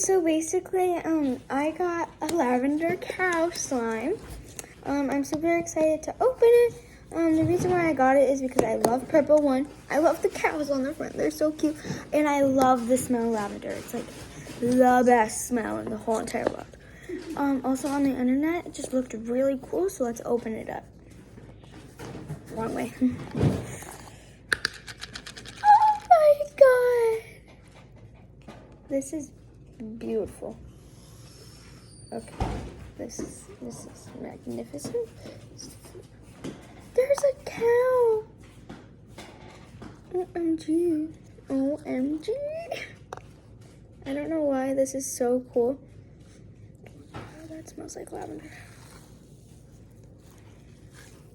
So basically, I got a lavender cow slime. I'm super excited to open it. The reason why I got it is because I love purple one. I love the cows on the front. They're so cute. And I love the smell of lavender. It's like the best smell in the whole entire world. Also on the internet, it just looked really cool. So let's open it up. Wrong way. Oh my God. This is beautiful. Okay, this is magnificent. There's a cow. OMG. OMG. I don't know why this is so cool. Oh, that smells like lavender.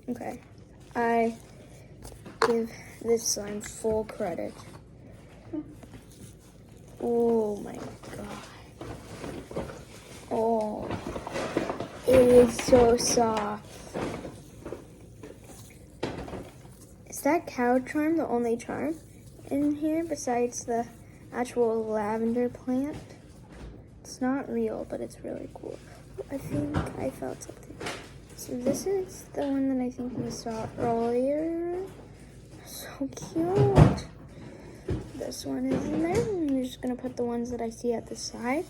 Okay, I give this slime full credit. Oh my God. Oh, it is so soft. Is that cow charm the only charm in here besides the actual lavender plant? It's not real, but it's really cool. I think I felt something. So this is the one that I think we saw earlier. So cute. This one is in there. I'm just gonna put the ones that I see at the side.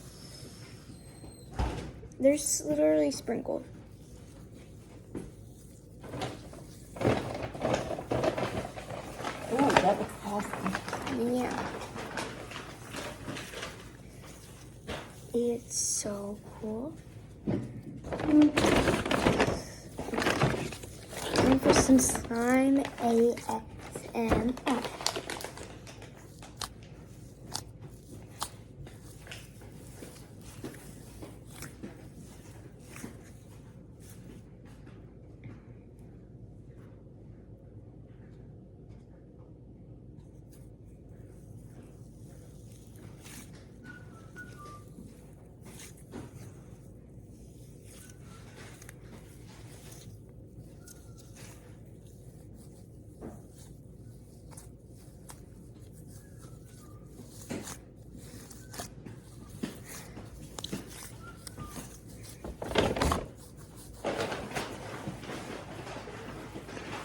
They're literally sprinkled. Oh, that looks awesome. Yeah. It's so cool. Time for some slime ASMR.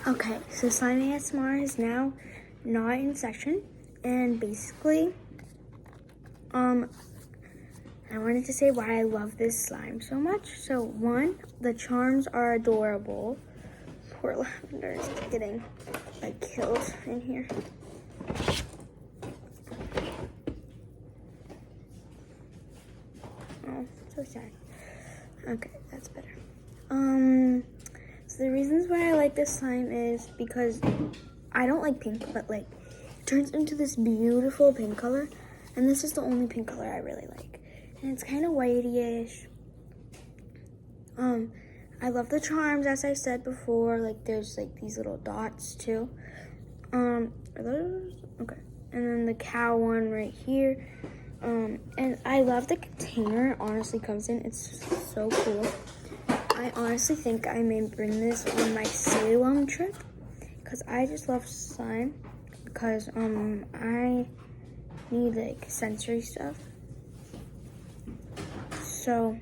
Okay, so slime ASMR is now not in session, and basically, I wanted to say why I love this slime so much. So one, the charms are adorable. Poor lavender is getting like killed in here. Oh, so sad. Okay, that's better. So the reasons why I like this slime is because I don't like pink, but like it turns into this beautiful pink color, and this is the only pink color I really like. And it's kind of whitey-ish. I love the charms, as I said before. Like there's like these little dots too. Are those okay? And then the cow one right here. And I love the container it honestly comes in. It's so cool. I honestly think I may bring this on my Salem trip because I just love slime. Because I need like sensory stuff. So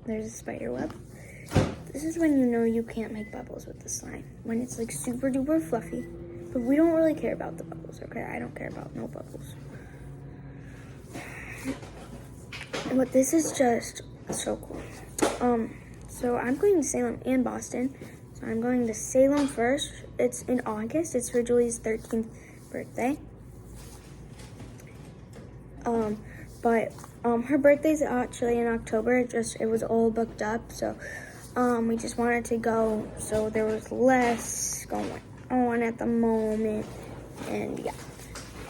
there's a spider web. This is when you know you can't make bubbles with the slime. When it's like super duper fluffy. But we don't really care about the bubbles, okay? I don't care about no bubbles. But this is just so cool. So I'm going to Salem and Boston. So I'm going to Salem first. It's in August. It's for Julie's 13th birthday. But her birthday's actually in October. It was all booked up. So we just wanted to go. So there was less going on at the moment. And yeah.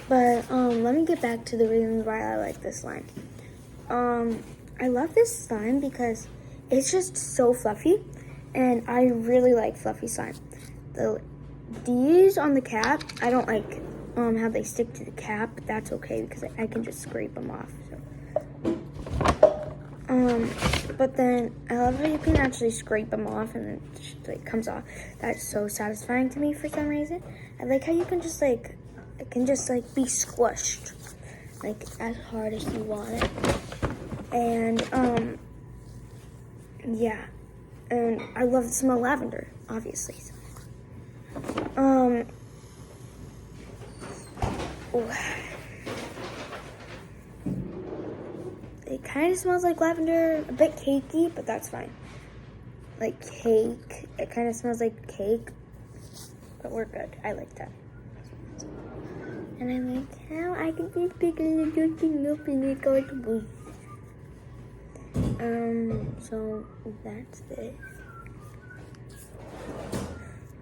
But let me get back to the reasons why I like this slime. I love this slime because it's just so fluffy, and I really like fluffy slime. These on the cap, I don't like how they stick to the cap, but that's okay because I can just scrape them off. So. But then I love how you can actually scrape them off and then it just, like comes off. That's so satisfying to me for some reason. I like how you can just like, it can just like be squished like as hard as you want it. And yeah, and I love the smell of lavender, obviously. Ooh. It kind of smells like lavender, a bit cakey, but that's fine. Like cake. It kind of smells like cake, but we're good. I like that. And I like how I can just pick a little thing up and it goes blue. So that's it.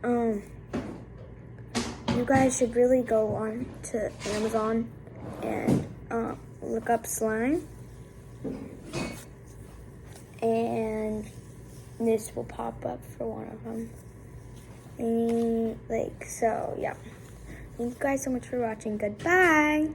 You guys should really go on to Amazon and look up slime. And this will pop up for one of them. And so, yeah. Thank you guys so much for watching. Goodbye.